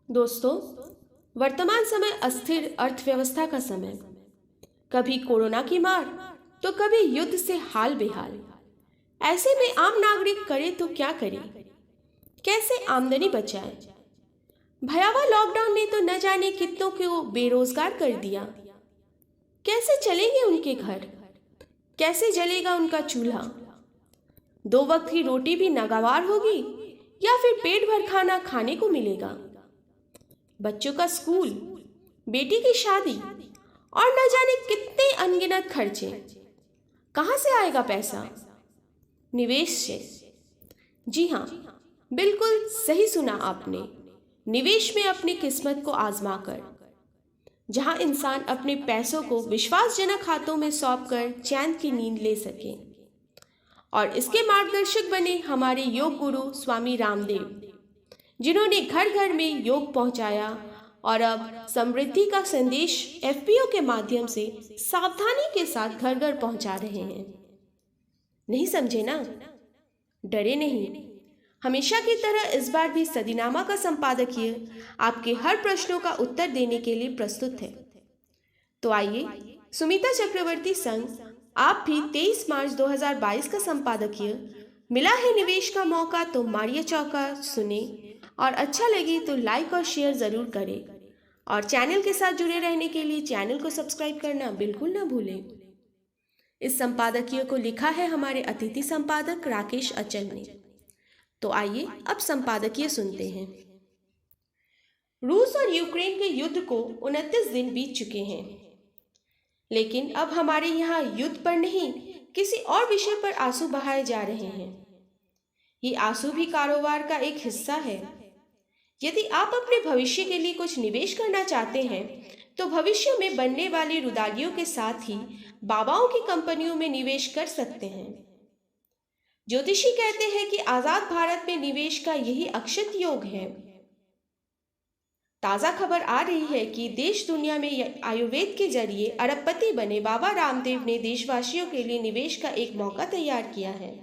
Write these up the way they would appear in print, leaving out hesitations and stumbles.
दोस्तों, वर्तमान समय अस्थिर अर्थव्यवस्था का समय। कभी कोरोना की मार तो कभी युद्ध से हाल बेहाल। ऐसे में आम नागरिक करे तो क्या करे, कैसे आमदनी बचाए। भयावह लॉकडाउन ने तो न जाने कितनों को बेरोजगार कर दिया। कैसे चलेंगे उनके घर, कैसे जलेगा उनका चूल्हा। दो वक्त की रोटी भी नागवार होगी या फिर पेट भर खाना खाने को मिलेगा। बच्चों का स्कूल, बेटी की शादी और न जाने कितने अनगिनत खर्चे। कहां से आएगा पैसा? निवेश से। जी हाँ, बिल्कुल सही सुना आपने। निवेश में अपनी किस्मत को आजमाकर, जहां इंसान अपने पैसों को विश्वासजनक हाथों में सौंपकर चैन की नींद ले सके। और इसके मार्गदर्शक बने हमारे योग गुरु स्वामी रामदेव, जिन्होंने घर घर में योग पहुंचाया और अब समृद्धि का संदेश एफपीओ के माध्यम से सावधानी के साथ घर घर पहुंचा रहे हैं। नहीं समझे ना? डरे नहीं। हमेशा की तरह इस बार भी सदीनामा का संपादकीय आपके हर प्रश्नों का उत्तर देने के लिए प्रस्तुत है। तो आइए, सुमिता चक्रवर्ती संग आप भी 23 मार्च 2022 का संपादकीय मिला है निवेश का मौका तो मारिए चौका सुने, और अच्छा लगे तो लाइक और शेयर जरूर करें। और चैनल के साथ जुड़े रहने के लिए चैनल को सब्सक्राइब करना बिल्कुल ना भूलें। इस संपादकीय को लिखा है हमारे अतिथि संपादक राकेश अचल ने। तो आइए अब संपादकीय सुनते हैं। रूस और यूक्रेन के युद्ध को 29 दिन बीत चुके हैं, लेकिन अब हमारे यहाँ युद्ध पर नहीं, किसी और विषय पर आंसू बहाए जा रहे हैं। ये आंसू भी कारोबार का एक हिस्सा है। यदि आप अपने भविष्य के लिए कुछ निवेश करना चाहते हैं तो भविष्य में बनने वाली रुदालियों के साथ ही बाबाओं की कंपनियों में निवेश कर सकते हैं। ज्योतिषी कहते हैं कि आजाद भारत में निवेश का यही अक्षत योग है। ताजा खबर आ रही है कि देश दुनिया में आयुर्वेद के जरिए अरबपति बने बाबा रामदेव ने देशवासियों के लिए निवेश का एक मौका तैयार किया है।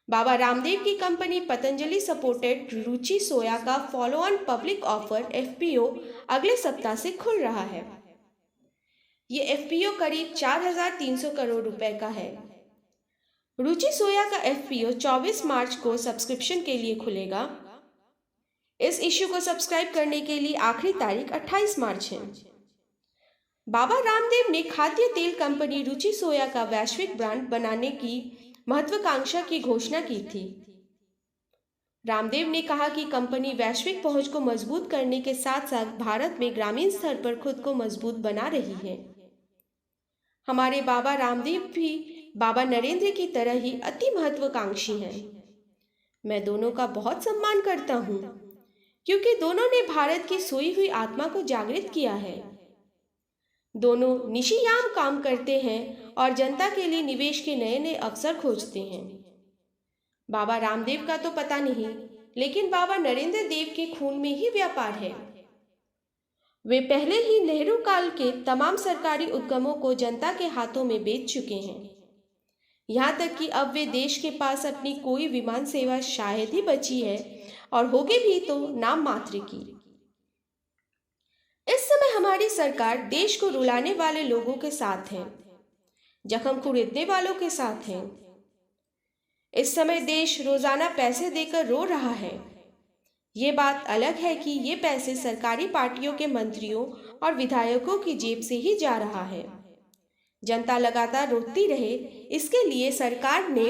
बाबा रामदेव की कंपनी पतंजलि सपोर्टेड रुचि सोया का follow on public offer FPO अगले सप्ताह से खुल रहा है। ये एफपीओ करीब 4,300 करोड़ रुपए का है। रुचि सोया का एफपीओ 24 मार्च को सब्सक्रिप्शन के लिए खुलेगा। इस इश्यू को सब्सक्राइब करने के लिए आखिरी तारीख 28 मार्च है। बाबा रामदेव ने खाद्य तेल कंपनी रुचि सोया का वैश्विक ब्रांड बनाने की महत्वाकांक्षा की घोषणा की थी। रामदेव ने कहा कि कंपनी वैश्विक पहुंच को मजबूत करने के साथ साथ भारत में ग्रामीण स्तर पर खुद को मजबूत बना रही है। हमारे बाबा रामदेव भी बाबा नरेंद्र की तरह ही अति महत्वाकांक्षी हैं। मैं दोनों का बहुत सम्मान करता हूँ, क्योंकि दोनों ने भारत की सोई हुई आत्मा को जागृत किया है। दोनों निशियाम काम करते हैं और जनता के लिए निवेश के नए नए अवसर खोजते हैं। बाबा रामदेव का तो पता नहीं, लेकिन बाबा नरेंद्र देव के खून में ही व्यापार है। वे पहले ही नेहरू काल के तमाम सरकारी उद्यमों को जनता के हाथों में बेच चुके हैं। यहाँ तक कि अब वे देश के पास अपनी कोई विमान सेवा शायद ही बची है, और होगी भी तो नाम मात्र की। इस समय हमारी सरकार देश को रुलाने वाले लोगों के साथ है, जख्म खरीदने वालों के साथ है। इस समय देश रोजाना पैसे देकर रो रहा है। ये बात अलग है कि ये पैसे सरकारी पार्टियों के मंत्रियों और विधायकों की जेब से ही जा रहा है। जनता लगातार रोती रहे, इसके लिए सरकार ने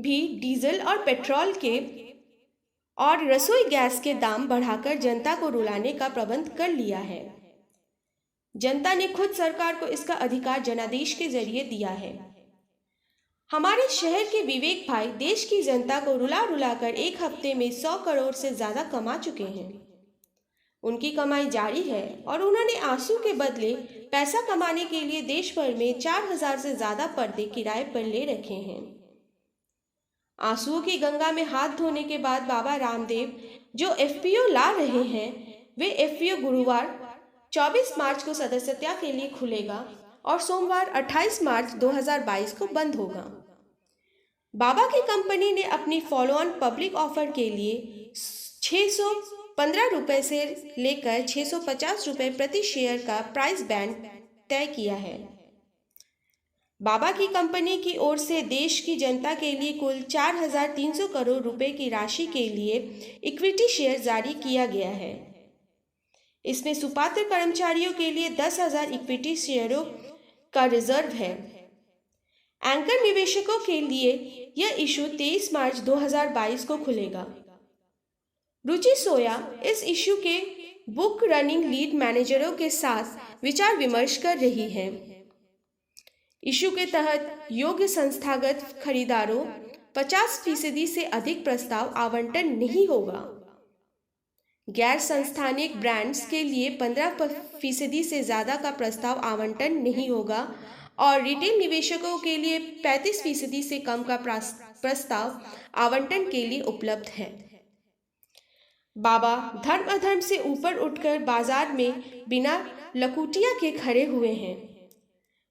भी डीजल और पेट्रोल के और रसोई गैस के दाम बढ़ाकर जनता को रुलाने का प्रबंध कर लिया है। जनता ने खुद सरकार को इसका अधिकार जनादेश के जरिए दिया है। हमारे शहर के विवेक भाई देश की जनता को रुला रुलाकर एक हफ्ते में 100 करोड़ से ज्यादा कमा चुके हैं। उनकी कमाई जारी है और उन्होंने आंसू के बदले पैसा कमाने के लिए देश भर में 4,000 से ज्यादा पर्दे किराए पर ले रखे हैं। आंसुओं की गंगा में हाथ धोने के बाद बाबा रामदेव जो एफपीओ ला रहे हैं, वे एफपीओ गुरुवार 24 मार्च को सदस्यता के लिए खुलेगा और सोमवार 28 मार्च 2022 को बंद होगा। बाबा की कंपनी ने अपनी फॉलो ऑन पब्लिक ऑफर के लिए 600 ₹15 से लेकर ₹650 प्रति शेयर का प्राइस बैंड तय किया है। बाबा की कंपनी की ओर से देश की जनता के लिए कुल 4,300 करोड़ रुपए की राशि के लिए इक्विटी शेयर जारी किया गया है। इसमें सुपात्र कर्मचारियों के लिए 10,000 इक्विटी शेयरों का रिजर्व है। एंकर निवेशकों के लिए यह इशू 23 मार्च 2022 को खुलेगा। रुचि सोया इस इशू के बुक रनिंग लीड मैनेजरों के साथ विचार विमर्श कर रही है। इशू के तहत योग्य संस्थागत खरीदारों 50% से अधिक प्रस्ताव आवंटन नहीं होगा। गैर संस्थानिक ब्रांड्स के लिए 15% से ज़्यादा का प्रस्ताव आवंटन नहीं होगा और रिटेल निवेशकों के लिए 35% से कम का प्रस्ताव आवंटन के लिए उपलब्ध है। बाबा धर्म अधर्म से ऊपर उठकर बाजार में बिना लकुटिया के खड़े हुए हैं।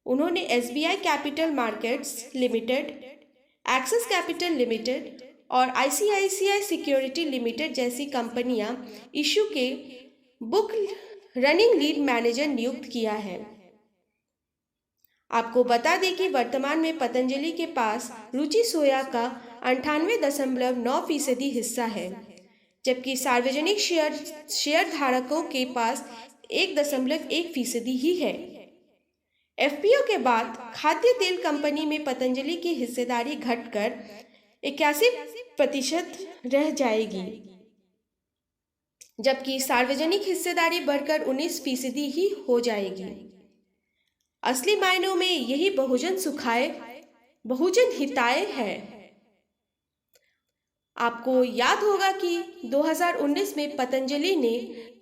उन्होंने SBI capital markets limited, axis capital limited और ICICI सिक्योरिटी लिमिटेड जैसी कंपनियां इशू के बुक रनिंग लीड मैनेजर नियुक्त किया है। आपको बता दें कि वर्तमान में पतंजलि के पास रुचि सोया का 98.9% हिस्सा है, जबकि सार्वजनिक शेयर धारकों के पास 1.1% ही है। FPO के बाद खाद्य तेल कंपनी में पतंजलि की हिस्सेदारी घटकर 81% रह जाएगी, जबकि सार्वजनिक हिस्सेदारी बढ़कर 19% ही हो जाएगी। असली मायनों में यही बहुजन सुखाय बहुजन हिताय है। आपको याद होगा कि 2019 में पतंजलि ने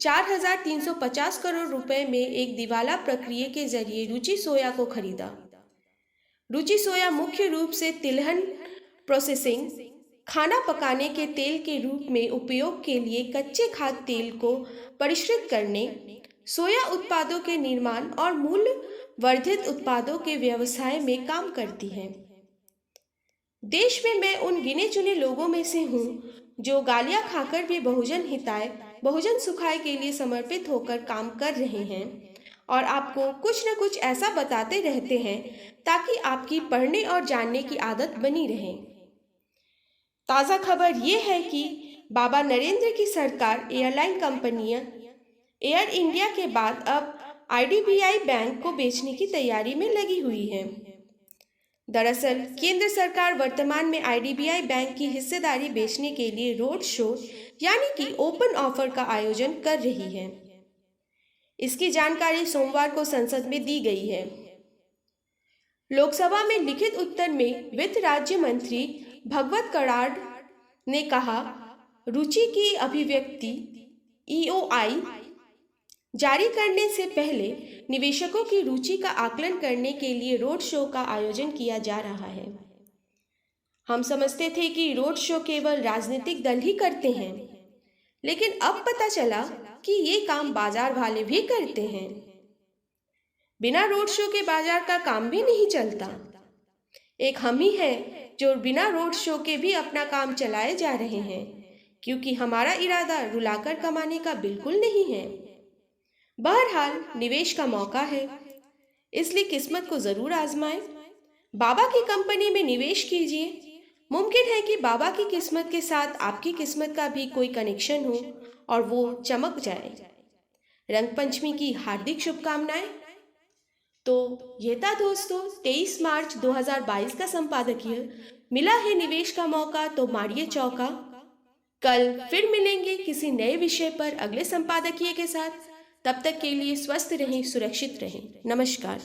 4,350 करोड़ रुपए में एक दिवाला प्रक्रिया के जरिए रुचि सोया को खरीदा। रुचि सोया मुख्य रूप से तिलहन प्रोसेसिंग, खाना पकाने के तेल के रूप में उपयोग के लिए कच्चे खाद्य तेल को परिष्कृत करने, सोया उत्पादों के निर्माण और मूल्य वर्धित उत्पादों के व्यवसाय में काम करती है। देश में मैं उन गिने चुने लोगों में से हूँ जो गालियाँ खाकर भी बहुजन हिताय बहुजन सुखाय के लिए समर्पित होकर काम कर रहे हैं और आपको कुछ न कुछ ऐसा बताते रहते हैं ताकि आपकी पढ़ने और जानने की आदत बनी रहे। ताज़ा खबर ये है कि बाबा नरेंद्र की सरकार एयरलाइन कंपनियां एयर इंडिया के बाद अब IDBI बैंक को बेचने की तैयारी में लगी हुई है। दरअसल केंद्र सरकार वर्तमान में IDBI बैंक की हिस्सेदारी बेचने के लिए रोड शो यानी कि ओपन ऑफर का आयोजन कर रही है। इसकी जानकारी सोमवार को संसद में दी गई है। लोकसभा में लिखित उत्तर में वित्त राज्य मंत्री भगवत कराड़ ने कहा, रुचि की अभिव्यक्ति EOI जारी करने से पहले निवेशकों की रुचि का आकलन करने के लिए रोड शो का आयोजन किया जा रहा है। हम समझते थे कि रोड शो केवल राजनीतिक दल ही करते हैं, लेकिन अब पता चला कि ये काम बाजार वाले भी करते हैं। बिना रोड शो के बाजार का काम भी नहीं चलता। एक हम ही हैं जो बिना रोड शो के भी अपना काम चलाए जा रहे हैं, क्योंकि हमारा इरादा रुलाकर कमाने का बिल्कुल नहीं है। बहरहाल निवेश का मौका है, इसलिए किस्मत को जरूर आजमाएं। बाबा की कंपनी में निवेश कीजिए। मुमकिन है कि बाबा की किस्मत के साथ आपकी किस्मत का भी कोई कनेक्शन हो और वो चमक जाए। रंगपंचमी की हार्दिक शुभकामनाएं। तो ये था दोस्तों 23 मार्च 2022 का संपादकीय। मिला है निवेश का मौका तो मारिए चौका। कल फिर मिलेंगे किसी नए विषय पर अगले संपादकीय के साथ। तब तक के लिए स्वस्थ रहें, सुरक्षित रहें। नमस्कार।